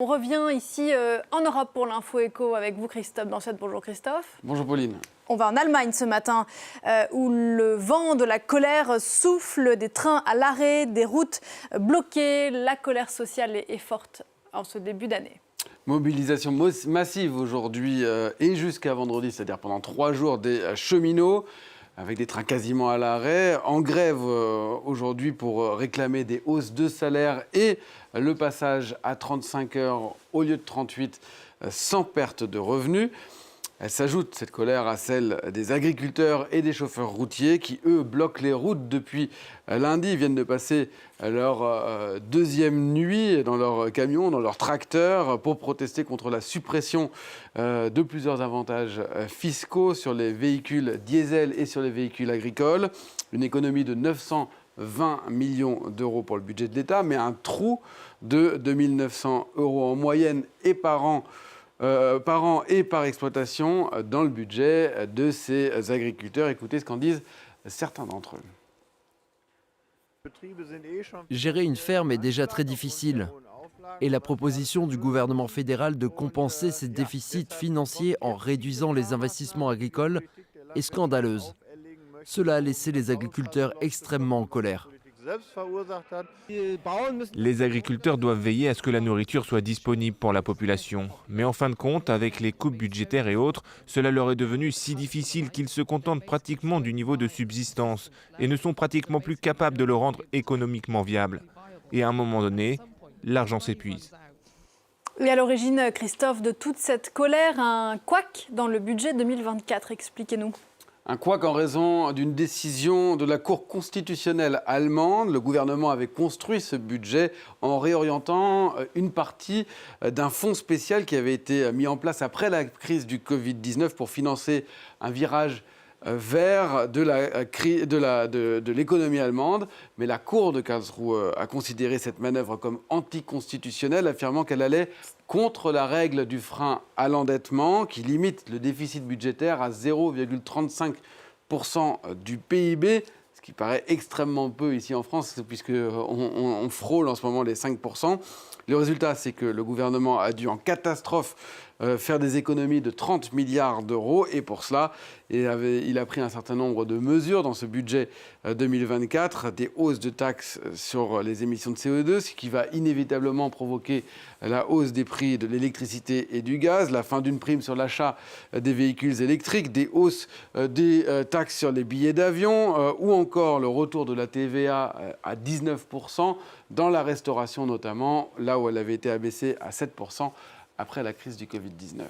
On revient ici en Europe pour l'info éco avec vous, Christophe Danchette. Bonjour Christophe. Bonjour Pauline. On va en Allemagne ce matin où le vent de la colère souffle, des trains à l'arrêt, des routes bloquées. La colère sociale est forte en ce début d'année. Mobilisation massive aujourd'hui et jusqu'à vendredi, c'est-à-dire pendant 3 jours, des cheminots avec des trains quasiment à l'arrêt, en grève aujourd'hui pour réclamer des hausses de salaire et le passage à 35 heures au lieu de 38 sans perte de revenus. Elle s'ajoute, cette colère, à celle des agriculteurs et des chauffeurs routiers qui, eux, bloquent les routes depuis lundi. Ils viennent de passer leur deuxième nuit dans leur camion, dans leur tracteur, pour protester contre la suppression de plusieurs avantages fiscaux sur les véhicules diesel et sur les véhicules agricoles. Une économie de 920 millions d'euros pour le budget de l'État, mais un trou de 2 900 euros en moyenne et par an et par exploitation dans le budget de ces agriculteurs. Écoutez ce qu'en disent certains d'entre eux. Gérer une ferme est déjà très difficile. Et la proposition du gouvernement fédéral de compenser ces déficits financiers en réduisant les investissements agricoles est scandaleuse. Cela a laissé les agriculteurs extrêmement en colère. Les agriculteurs doivent veiller à ce que la nourriture soit disponible pour la population. Mais en fin de compte, avec les coupes budgétaires et autres, cela leur est devenu si difficile qu'ils se contentent pratiquement du niveau de subsistance et ne sont pratiquement plus capables de le rendre économiquement viable. Et à un moment donné, l'argent s'épuise. Et à l'origine, Christophe, de toute cette colère, un couac dans le budget 2024. Expliquez-nous. Un couac en raison d'une décision de la Cour constitutionnelle allemande. Le gouvernement avait construit ce budget en réorientant une partie d'un fonds spécial qui avait été mis en place après la crise du Covid-19 pour financer un virage vers de l'économie allemande. Mais la Cour de Karlsruhe a considéré cette manœuvre comme anticonstitutionnelle, affirmant qu'elle allait contre la règle du frein à l'endettement qui limite le déficit budgétaire à 0,35% du PIB, ce qui paraît extrêmement peu ici en France, puisqu'on frôle en ce moment les 5%. Le résultat, c'est que le gouvernement a dû en catastrophe faire des économies de 30 milliards d'euros. Et pour cela, il a pris un certain nombre de mesures dans ce budget 2024, des hausses de taxes sur les émissions de CO2, ce qui va inévitablement provoquer la hausse des prix de l'électricité et du gaz, la fin d'une prime sur l'achat des véhicules électriques, des hausses des taxes sur les billets d'avion ou encore le retour de la TVA à 19%, dans la restauration notamment, là où elle avait été abaissée à 7% après la crise du Covid-19.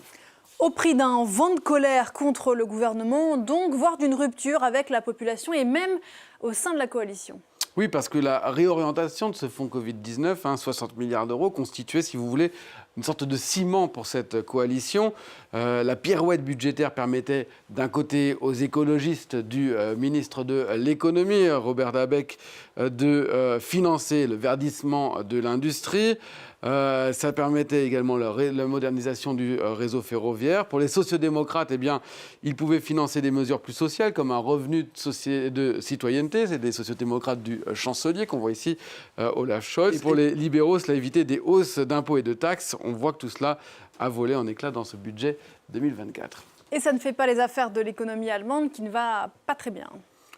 Au prix d'un vent de colère contre le gouvernement, donc, voire d'une rupture avec la population et même au sein de la coalition. Oui, parce que la réorientation de ce fonds Covid-19, 60 milliards d'euros, constituait, si vous voulez, une sorte de ciment pour cette coalition. La pirouette budgétaire permettait d'un côté aux écologistes du ministre de l'économie, Robert Habeck, de financer le verdissement de l'industrie. Ça permettait également la modernisation du réseau ferroviaire. Pour les sociodémocrates, eh bien, ils pouvaient financer des mesures plus sociales, comme un revenu de citoyenneté. C'est des sociodémocrates du chancelier qu'on voit ici, Olaf Scholz. Et pour les libéraux, cela évitait des hausses d'impôts et de taxes. On voit que tout cela a volé en éclats dans ce budget 2024. Et ça ne fait pas les affaires de l'économie allemande qui ne va pas très bien.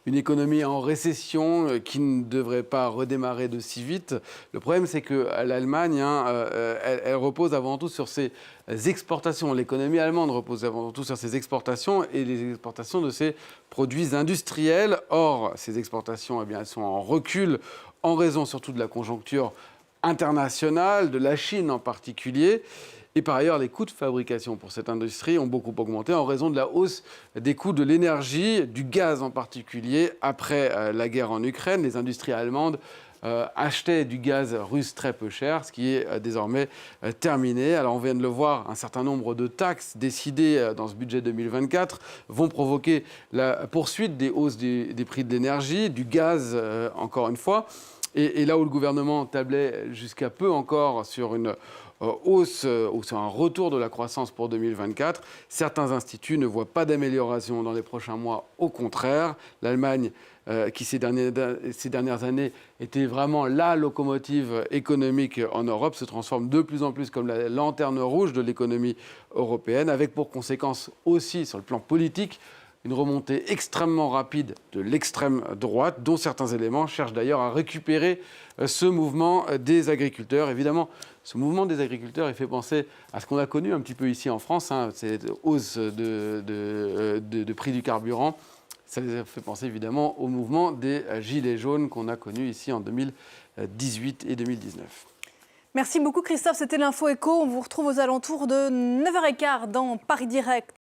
Une économie en récession qui ne devrait pas redémarrer de si vite. Le problème, c'est que l'Allemagne, elle repose avant tout sur ses exportations. L'économie allemande repose avant tout sur ses exportations et les exportations de ses produits industriels. Or, ces exportations, eh bien, elles sont en recul en raison surtout de la conjoncture internationale, de la Chine en particulier. Et par ailleurs, les coûts de fabrication pour cette industrie ont beaucoup augmenté en raison de la hausse des coûts de l'énergie, du gaz en particulier. Après la guerre en Ukraine, les industries allemandes achetaient du gaz russe très peu cher, ce qui est désormais terminé. Alors on vient de le voir, un certain nombre de taxes décidées dans ce budget 2024 vont provoquer la poursuite des hausses des prix de l'énergie, du gaz encore une fois. Et là où le gouvernement tablait jusqu'à peu encore sur une hausse ou sur un retour de la croissance pour 2024, certains instituts ne voient pas d'amélioration dans les prochains mois. Au contraire, l'Allemagne qui ces dernières années était vraiment la locomotive économique en Europe, se transforme de plus en plus comme la lanterne rouge de l'économie européenne, avec pour conséquence aussi sur le plan politique une remontée extrêmement rapide de l'extrême droite, dont certains éléments cherchent d'ailleurs à récupérer ce mouvement des agriculteurs. Évidemment, ce mouvement des agriculteurs, il fait penser à ce qu'on a connu un petit peu ici en France, cette hausse de prix du carburant. Ça fait penser évidemment au mouvement des Gilets jaunes qu'on a connu ici en 2018 et 2019. Merci beaucoup Christophe, c'était l'Info Éco. On vous retrouve aux alentours de 9h15 dans Paris Direct.